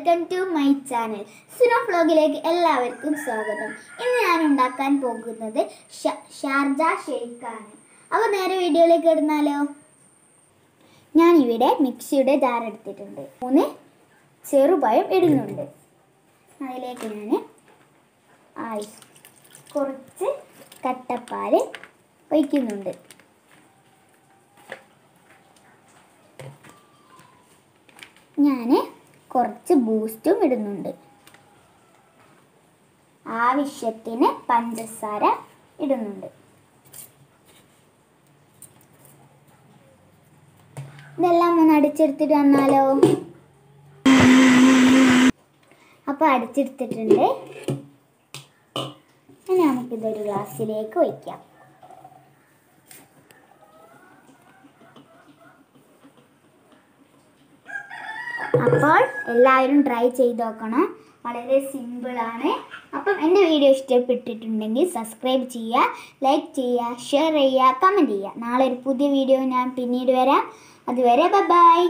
Welcome to my channel. Suno വ്ലോഗിലേക്ക് എല്ലാവർക്കും സ്വാഗതം. ഇന്ന് ഞാൻ ഉണ്ടാക്കാൻ പോകുന്നത് ഷാർജ ഷേക്കാണ്. അപ്പോൾ നേരെ വീഡിയോയിലേക്ക് ഇടുന്നാലോ. ഞാനിവിടെ മിക്സിയുടെ ജാർ എടുത്തിട്ടുണ്ട്. 3 ചെറുപഴം ഇടുന്നുണ്ട്. അതിലേക്ക് ഞാൻ കുറച്ച് കട്ടപ്പാൽ ഒഴിക്കുന്നുണ്ട്. ഞാൻ കുറച്ച് ബൂസ്റ്റും ഇടുന്നുണ്ട്. ആവശ്യത്തിന് പഞ്ചസാര ഇടുന്നുണ്ട്. ഇതെല്ലാം ഒന്ന് അടിച്ചെടുത്തിട്ട് വന്നാലോ. അപ്പോൾ അടിച്ചെടുത്തിട്ടുണ്ട്. ഇനി നമുക്കിതൊരു ഗ്ലാസ്സിലേക്ക് ഒഴിക്കാം. അപ്പോൾ എല്ലാവരും ട്രൈ ചെയ്ത് നോക്കണം. വളരെ സിമ്പിളാണ്. അപ്പം എൻ്റെ വീഡിയോ ഇഷ്ടപ്പെട്ടിട്ടുണ്ടെങ്കിൽ സബ്സ്ക്രൈബ് ചെയ്യുക, ലൈക്ക് ചെയ്യുക, ഷെയർ ചെയ്യുക, കമൻറ്റ് ചെയ്യുക. നാളെ ഒരു പുതിയ വീഡിയോ ഞാൻ പിന്നീട് വരാം. അതുവരെ ബൈ.